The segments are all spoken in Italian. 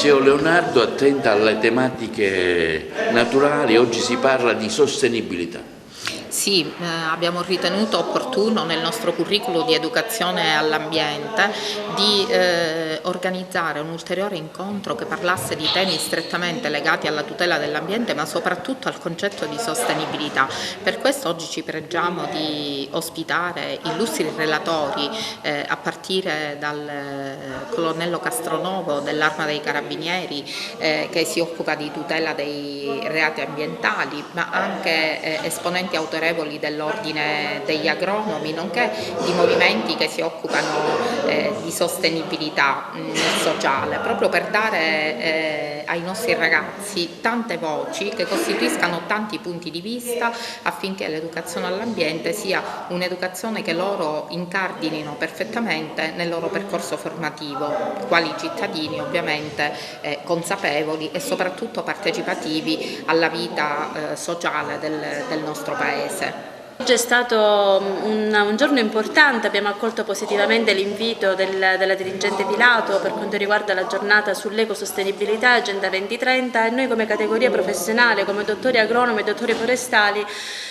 Liceo Leonardo attenta alle tematiche naturali, oggi si parla di sostenibilità. Sì, abbiamo ritenuto opportuno nel nostro curriculum di educazione all'ambiente di organizzare un ulteriore incontro che parlasse di temi strettamente legati alla tutela dell'ambiente, ma soprattutto al concetto di sostenibilità. Per questo oggi ci pregiamo di ospitare illustri relatori a partire dal colonnello Castronovo dell'Arma dei Carabinieri che si occupa di tutela dei reati ambientali, ma anche esponenti autorevoli dell'ordine degli agronomi, nonché di movimenti che si occupano di sostenibilità sociale, proprio per dare ai nostri ragazzi tante voci che costituiscano tanti punti di vista, affinché l'educazione all'ambiente sia un'educazione che loro incardinino perfettamente nel loro percorso formativo, quali cittadini ovviamente consapevoli e soprattutto partecipativi alla vita sociale del nostro Paese. Oggi è stato un giorno importante, abbiamo accolto positivamente l'invito della dirigente Pilato per quanto riguarda la giornata sull'ecosostenibilità Agenda 2030 e noi come categoria professionale, come dottori agronomi e dottori forestali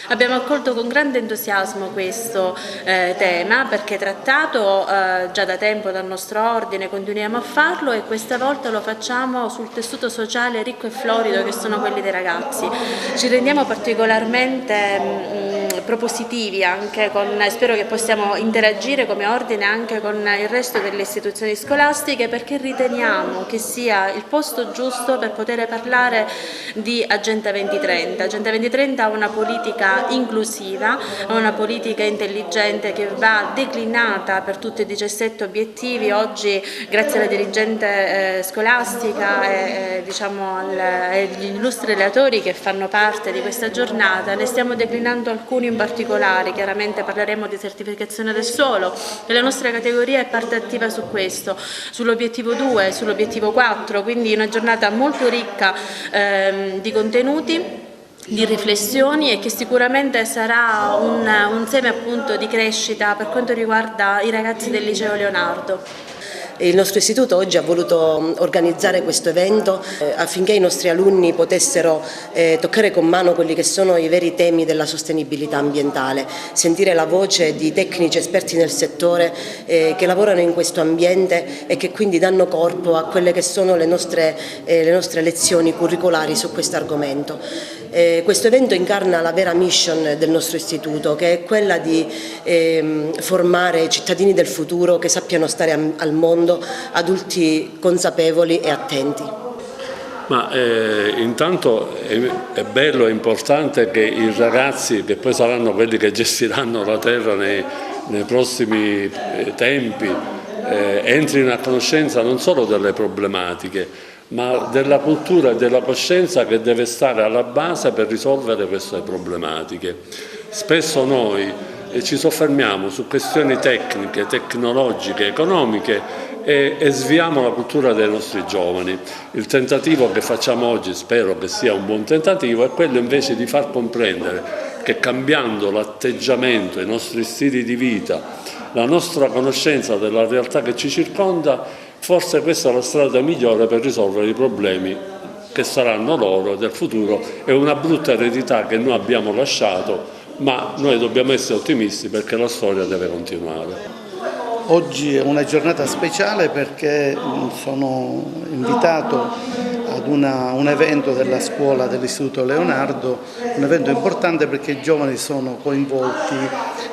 abbiamo accolto con grande entusiasmo questo tema, perché trattato già da tempo dal nostro ordine, continuiamo a farlo e questa volta lo facciamo sul tessuto sociale ricco e florido che sono quelli dei ragazzi. Ci rendiamo particolarmente propositivi anche spero che possiamo interagire come ordine anche con il resto delle istituzioni scolastiche, perché riteniamo che sia il posto giusto per poter parlare di Agenda 2030. Agenda 2030 ha una politica inclusiva, ha una politica intelligente che va declinata per tutti i 17 obiettivi. Oggi grazie alla dirigente scolastica e agli illustri relatori che fanno parte di questa giornata ne stiamo declinando alcuni in particolare. Chiaramente parleremo di certificazione del suolo e la nostra categoria è parte attiva su questo, sull'obiettivo 2, sull'obiettivo 4, quindi una giornata molto ricca di contenuti, di riflessioni e che sicuramente sarà un seme appunto di crescita per quanto riguarda i ragazzi del Liceo Leonardo. Il nostro istituto oggi ha voluto organizzare questo evento affinché i nostri alunni potessero toccare con mano quelli che sono i veri temi della sostenibilità ambientale, sentire la voce di tecnici esperti nel settore che lavorano in questo ambiente e che quindi danno corpo a quelle che sono le nostre lezioni curricolari su questo argomento. Questo evento incarna la vera mission del nostro istituto, che è quella di formare cittadini del futuro che sappiano stare al mondo, adulti consapevoli e attenti. Ma intanto è bello e importante che i ragazzi, che poi saranno quelli che gestiranno la terra nei prossimi tempi, entrino a conoscenza non solo delle problematiche, ma della cultura e della coscienza che deve stare alla base per risolvere queste problematiche. Spesso noi ci soffermiamo su questioni tecniche, tecnologiche, economiche e sviamo la cultura dei nostri giovani. Il tentativo che facciamo oggi, spero che sia un buon tentativo, è quello invece di far comprendere che cambiando l'atteggiamento, i nostri stili di vita, la nostra conoscenza della realtà che ci circonda, forse questa è la strada migliore per risolvere i problemi che saranno loro del futuro. È una brutta eredità che noi abbiamo lasciato, ma noi dobbiamo essere ottimisti perché la storia deve continuare. Oggi è una giornata speciale perché sono invitato ad un evento della scuola dell'Istituto Leonardo, un evento importante perché i giovani sono coinvolti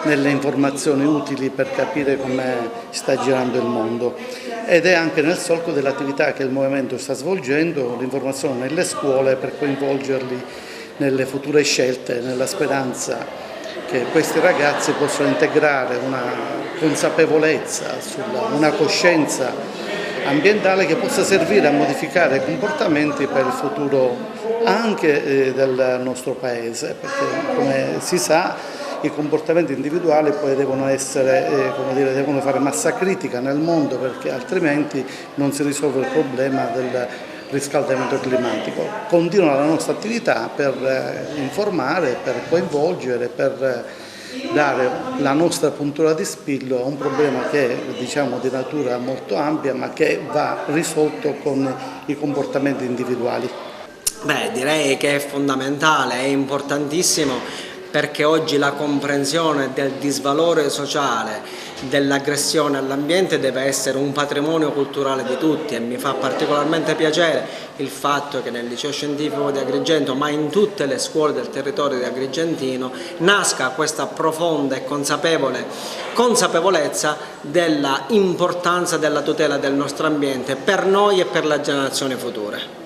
nelle informazioni utili per capire come sta girando il mondo ed è anche nel solco dell'attività che il movimento sta svolgendo, l'informazione nelle scuole per coinvolgerli nelle future scelte, nella speranza che questi ragazzi possano integrare una consapevolezza, una coscienza ambientale che possa servire a modificare comportamenti per il futuro anche del nostro Paese, perché come si sa i comportamenti individuali poi devono devono fare massa critica nel mondo, perché altrimenti non si risolve il problema del riscaldamento climatico. Continua la nostra attività per informare, per coinvolgere, per dare la nostra puntura di spillo a un problema che è di natura molto ampia, ma che va risolto con i comportamenti individuali. Beh, direi che è fondamentale, è importantissimo, perché oggi la comprensione del disvalore sociale, dell'aggressione all'ambiente deve essere un patrimonio culturale di tutti, e mi fa particolarmente piacere il fatto che nel liceo scientifico di Agrigento, ma in tutte le scuole del territorio di Agrigentino, nasca questa profonda e consapevolezza della importanza della tutela del nostro ambiente per noi e per le generazioni future.